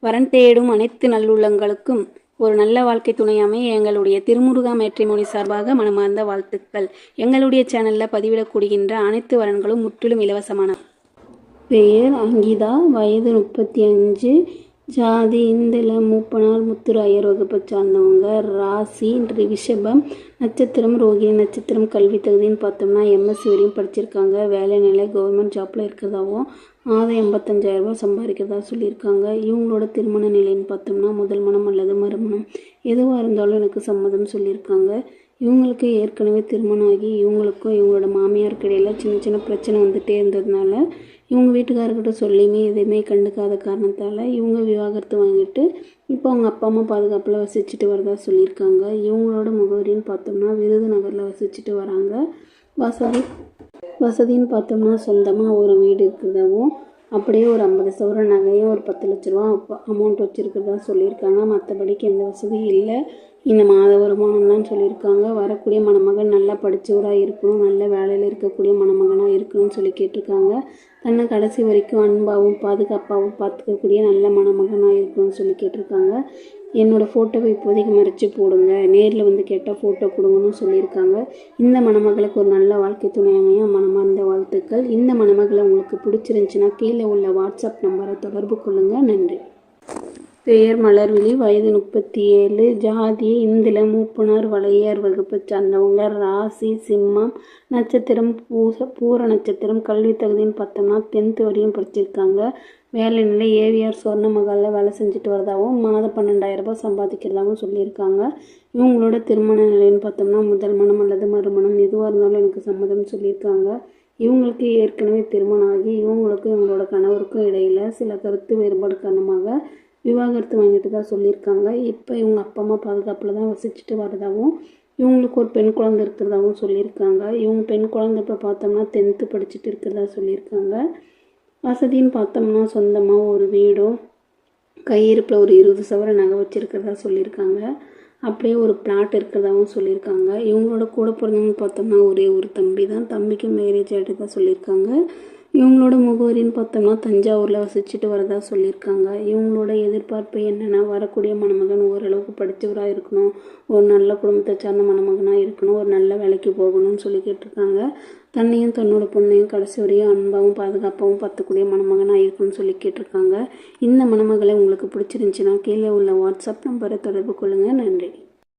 வரன் தேடும் அனைத்து நல்லுள்ளங்களுக்கும் ஒரு நல்ல வாழ்க்கை துணை அமைய எங்களுடைய திருமுருகா மேட்ரிமோனி சார்பாக மனமார்ந்த வாழ்த்துக்கள். எங்களுடைய சேனலில் பதிவிடக்கூடிகின்ற அனைத்து வரன்களும் முற்றிலும் இலவசமான. பெயர் அங்கிதா, வயது 35, ஜாதி இந்தில, மூப்பனார் முத்துராயர் வகுப்பை சார்ந்தவங்க. ராசி ரிஷபம், நட்சத்திரம் ரோகிணி நட்சத்திரம். கல்வி தகுதின்னு பார்த்தோம்னா எம்எஸ்சி வரையும் படிச்சிருக்காங்க. வேலை நிலை கவர்மெண்ட் ஜாப்பில் இருக்கிறதாவும் மாதம் 85,000 ரூபாய் சம்பாதிக்கிறதா சொல்லியிருக்காங்க. இவங்களோட திருமண நிலைன்னு பார்த்தோம்னா முதல் மனம் அல்லது மறுமணம் எதுவாக இருந்தாலும் எனக்கு சம்மதம் சொல்லியிருக்காங்க. இவங்களுக்கு ஏற்கனவே திருமணம் ஆகி இவங்களுக்கும் இவங்களோட மாமியாருக்கு இடையில் சின்ன சின்ன பிரச்சனை வந்துகிட்டே இருந்ததுனால இவங்க வீட்டுக்காரர்கிட்ட சொல்லியுமே எதுவுமே கண்டுக்காத காரணத்தால் இவங்க விவாகரத்து வாங்கிட்டு இப்போ அவங்க அப்பா அம்மா பாதுகாப்பில் வசிச்சுட்டு வரதா சொல்லியிருக்காங்க. இவங்களோட முகவரின்னு பார்த்தோம்னா விருதுநகரில் வசிச்சுட்டு வராங்க. வசதின்னு பார்த்தோம்னா சொந்தமாக ஒரு வீடு இருக்கிறதாவும் அப்படியே ஒரு 50 சவரன் நகையும் ஒரு 10 லட்ச ரூபா அமௌண்ட் வச்சுருக்கிறதா சொல்லியிருக்காங்க. மற்றபடிக்கு எந்த வசதியும் இல்லை. இந்த மாத வருமானம் தான் சொல்லியிருக்காங்க. வரக்கூடிய மணமகன் நல்லா படித்தவராக இருக்கணும், நல்ல வேலையில் இருக்கக்கூடிய மணமகனாக இருக்கணும்னு சொல்லி கேட்டிருக்காங்க. தன்னை கடைசி வரைக்கும் அன்பாகவும் பாதுகாப்பாகவும் பார்த்துக்கக்கூடிய நல்ல மணமகனாக இருக்கணும்னு சொல்லி கேட்டிருக்காங்க. என்னோடய ஃபோட்டோவை இப்போதைக்கு மறைச்சி போடுங்க, நேரில் வந்து கேட்டால் ஃபோட்டோ கொடுங்கன்னு சொல்லியிருக்காங்க. இந்த மணமகளுக்கு ஒரு நல்ல வாழ்க்கை துணை அமைய மனமார்ந்த வாழ்த்துக்கள். இந்த மணமகளை உங்களுக்கு பிடிச்சிருந்துச்சுன்னா கீழே உள்ள வாட்ஸ்அப் நம்பரை தொடர்பு கொள்ளுங்கள். நன்றி. பெயர் மலர்விழி, வயது 37, ஜாதி இந்தில, மூப்பனார் வளையார் வகுப்பை சார்ந்தவங்க. ராசி சிம்மம், நட்சத்திரம் பூர நட்சத்திரம். கல்வி தகுதின்னு பார்த்தோம்னா 10th வரையும் படிச்சிருக்காங்க. வேலை நிலை ஏவிஆர் சொர்ண மகாலில் வேலை செஞ்சுட்டு வரதாகவும் மாதம் 12,000 ரூபாய் சம்பாதிக்கிறதாகவும் சொல்லியிருக்காங்க. இவங்களோட திருமண நிலைன்னு பார்த்தோம்னா முதல் மனம் அல்லது மறுமணம் எதுவாக இருந்தாலும் எனக்கு சம்மதம் சொல்லியிருக்காங்க. இவங்களுக்கு ஏற்கனவே திருமணம் ஆகி இவங்களுக்கும் இவங்களோட கணவருக்கும் இடையில் சில கருத்து வேறுபாடு காரணமாக விவாகரத்து வாங்கிட்டு தான் சொல்லியிருக்காங்க. இப்போ இவங்க அப்பா அம்மா பாதுகாப்பில் தான் வசிச்சுட்டு வரதாகவும் இவங்களுக்கு ஒரு பெண் குழந்தை இருக்கிறதாகவும் சொல்லியிருக்காங்க. இவங்க பெண் குழந்தை இப்போ பார்த்தோம்னா 10th படிச்சுட்டு இருக்கிறதா சொல்லியிருக்காங்க. வசதின்னு பார்த்தோம்னா சொந்தமாக ஒரு வீடும் கையிருப்பில் ஒரு 20 சவரன் நகை வச்சுருக்கிறதா சொல்லியிருக்காங்க. அப்படியே ஒரு பிளாட் இருக்கிறதாகவும் சொல்லியிருக்காங்க. இவங்களோட கூட பிறந்தவங்க பார்த்தோம்னா ஒரே ஒரு தம்பி தான். தம்பிக்கு மேரேஜ் ஆகிட்டு தான் சொல்லியிருக்காங்க. இவங்களோட முகவரின்னு பார்த்தோம்னா தஞ்சாவூரில் வசிச்சுட்டு வரதா சொல்லியிருக்காங்க. இவங்களோட எதிர்பார்ப்பு என்னென்னா வரக்கூடிய மணமகன் ஓரளவுக்கு படித்தவராக இருக்கணும், ஒரு நல்ல குடும்பத்தை சார்ந்த மணமகனாக இருக்கணும், ஒரு நல்ல வேலைக்கு போகணும்னு சொல்லி கேட்டிருக்காங்க. தன்னையும் தன்னோட பொண்ணையும் கடைசி வரையும் அன்பாகவும் பாதுகாப்பாகவும் பார்த்துக்கூடிய மணமகனாக இருக்கணும்னு சொல்லி கேட்டிருக்காங்க. இந்த மணமகளை உங்களுக்கு பிடிச்சிருந்துச்சுன்னா கீழே உள்ள வாட்ஸ்அப் நம்பரை தொடர்பு கொள்ளுங்கள். நன்றி.